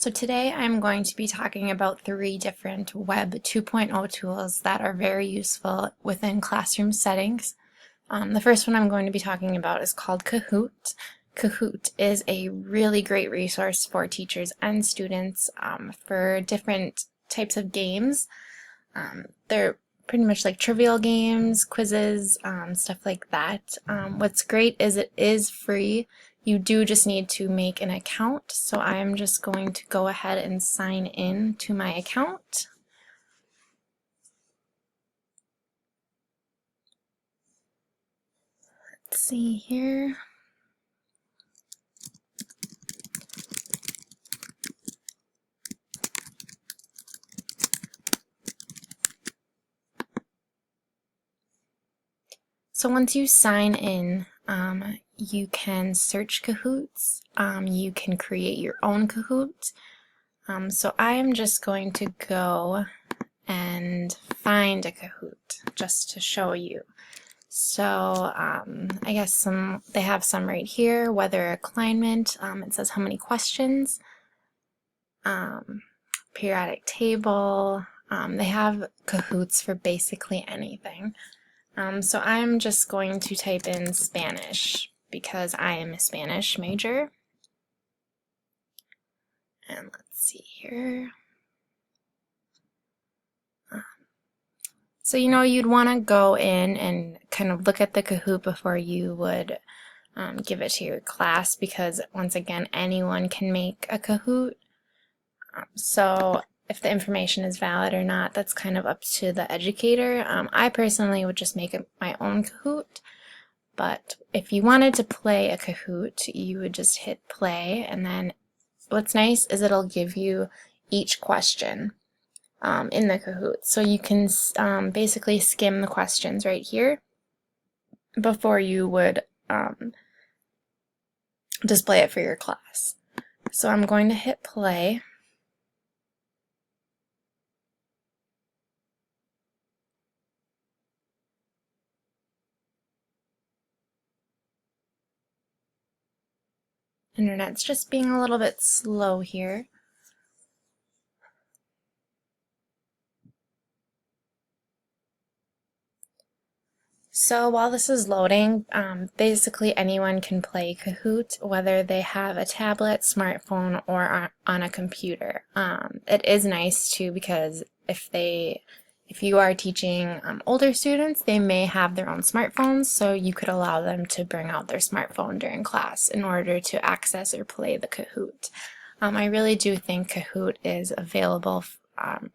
So today I'm going to be talking about 3 different Web 2.0 tools that are very useful within classroom settings. The first one I'm going to be talking about is called Kahoot. Kahoot is a really great resource for teachers and students for different types of games. They're pretty much like trivial games, quizzes, stuff like that. What's great is it is free. You do just need to make an account, so I'm just going to go ahead and sign in to my account. Let's see here. So once you sign in, you can search Kahoots, you can create your own Kahoot. So I am just going to go and find a Kahoot just to show you. So I guess they have some right here, weather alignment, it says how many questions, periodic table, they have Kahoots for basically anything. So I'm just going to type in Spanish because I am a Spanish major. And let's see here. So you'd want to go in and kind of look at the Kahoot before you would give it to your class, because once again anyone can make a Kahoot. So if the information is valid or not, that's kind of up to the educator. I personally would just make my own Kahoot, but if you wanted to play a Kahoot, you would just hit play, and then what's nice is it'll give you each question in the Kahoot. So you can basically skim the questions right here before you would display it for your class. So I'm going to hit play. Internet's just being a little bit slow here. So while this is loading, basically anyone can play Kahoot, whether they have a tablet, smartphone, or on a computer. It is nice too, because if you are teaching older students, they may have their own smartphones, so you could allow them to bring out their smartphone during class in order to access or play the Kahoot. I really do think Kahoot is available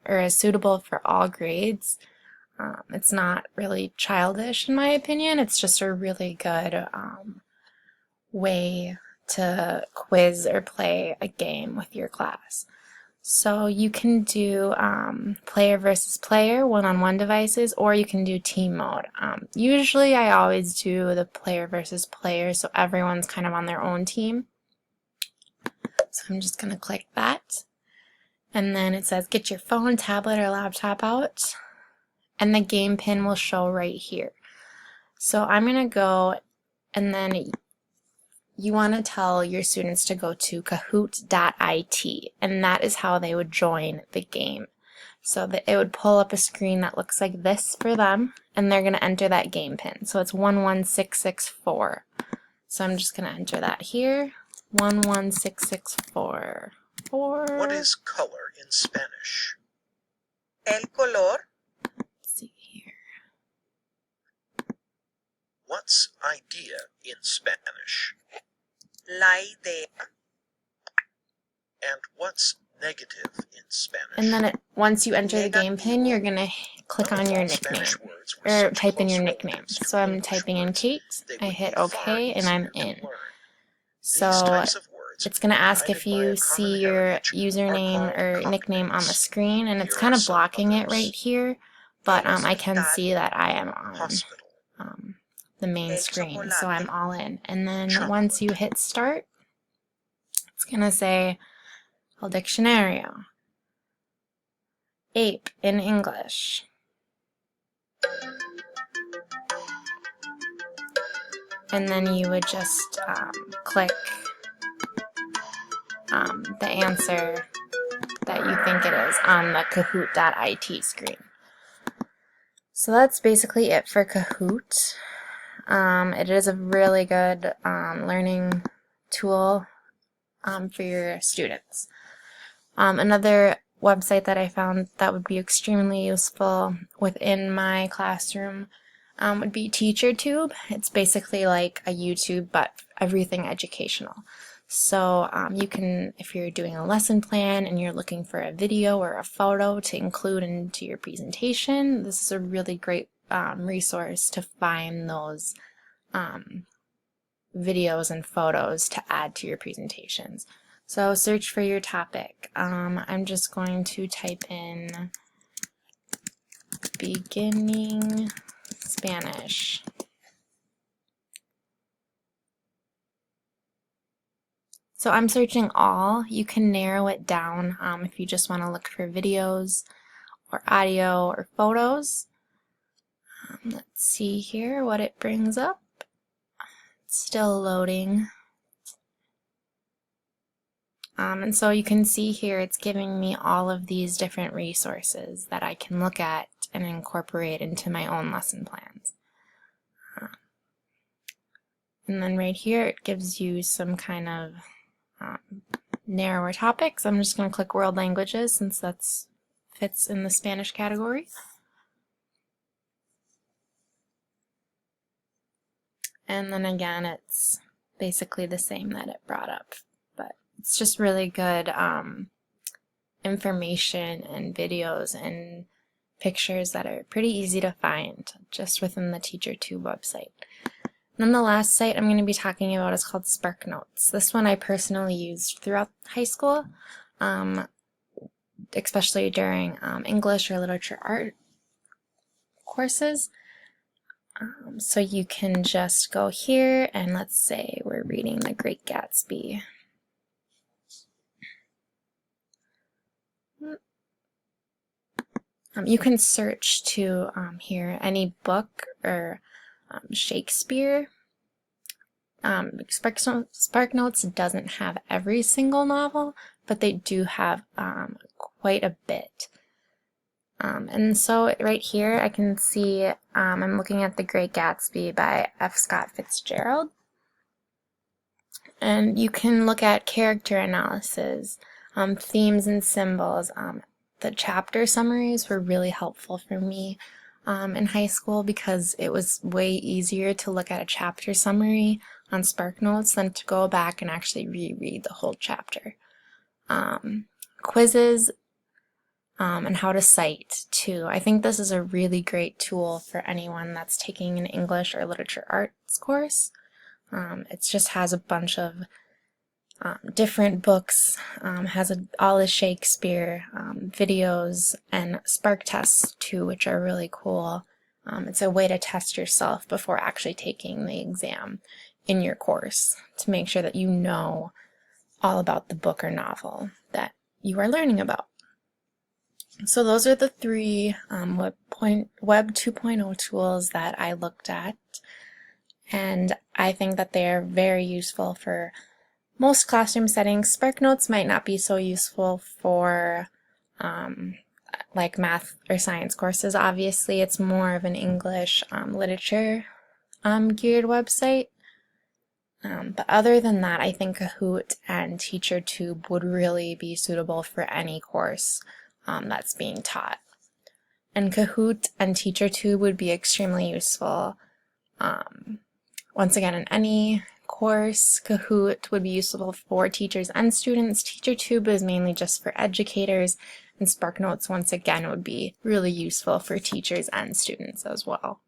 or is suitable for all grades. It's not really childish in my opinion. It's just a really good way to quiz or play a game with your class. So you can do player versus player, one-on-one devices, or you can do team mode. Usually I always do the player versus player, so everyone's kind of on their own team. So I'm just going to click that. And then it says get your phone, tablet, or laptop out. And the game pin will show right here. So I'm going to go, and then you want to tell your students to go to kahoot.it, and that is how they would join the game. So that it would pull up a screen that looks like this for them, and they're going to enter that game pin. So it's 11664. So I'm just going to enter that here, 11664. What is color in Spanish? El color. See here. What's idea in Spanish? La idea. And what's negative in Spanish? And then once you enter the game pin, you're going to click on your nickname, or type in your nickname. So I'm typing in Kate, I hit OK, and I'm in. So it's going to ask if you see your username or nickname on the screen, and it's kind of blocking it right here, but I can see that I am on the main screen, so I'm all in. And then once you hit start, it's going to say El Diccionario, ape in English. And then you would just click the answer that you think it is on the Kahoot.it screen. So that's basically it for Kahoot. It is a really good learning tool for your students. Another website that I found that would be extremely useful within my classroom would be TeacherTube. It's basically like a YouTube, but everything educational. So you can, if you're doing a lesson plan and you're looking for a video or a photo to include into your presentation, this is a really great resource to find those videos and photos to add to your presentations. So search for your topic. I'm just going to type in beginning Spanish. So I'm searching all. You can narrow it down if you just want to look for videos or audio or photos. Let's see here what it brings up. It's still loading. And so you can see here it's giving me all of these different resources that I can look at and incorporate into my own lesson plans. And then right here it gives you some kind of narrower topics. I'm just going to click World Languages since that's fits in the Spanish category. And then again, it's basically the same that it brought up, but it's just really good information and videos and pictures that are pretty easy to find just within the TeacherTube website. Then the last site I'm going to be talking about is called SparkNotes. This one I personally used throughout high school, especially during English or literature art courses. So you can just go here and let's say we're reading The Great Gatsby. You can search to here any book or Shakespeare. SparkNotes doesn't have every single novel, but they do have quite a bit. And so right here I can see I'm looking at The Great Gatsby by F. Scott Fitzgerald. And you can look at character analysis, themes and symbols. The chapter summaries were really helpful for me in high school because it was way easier to look at a chapter summary on SparkNotes than to go back and actually reread the whole chapter. Quizzes and how to cite too. I think this is a really great tool for anyone that's taking an English or literature arts course. It just has a bunch of different books, has all the Shakespeare videos and Spark tests too, which are really cool. It's a way to test yourself before actually taking the exam in your course to make sure that you know all about the book or novel that you are learning about. So those are the three Web 2.0 tools that I looked at, and I think that they are very useful for most classroom settings. SparkNotes might not be so useful for like math or science courses. Obviously, it's more of an English literature geared website. But other than that, I think Kahoot and TeacherTube would really be suitable for any course that's being taught. And Kahoot and TeacherTube would be extremely useful. Once again, in any course, Kahoot would be useful for teachers and students. TeacherTube is mainly just for educators, and SparkNotes, once again, would be really useful for teachers and students as well.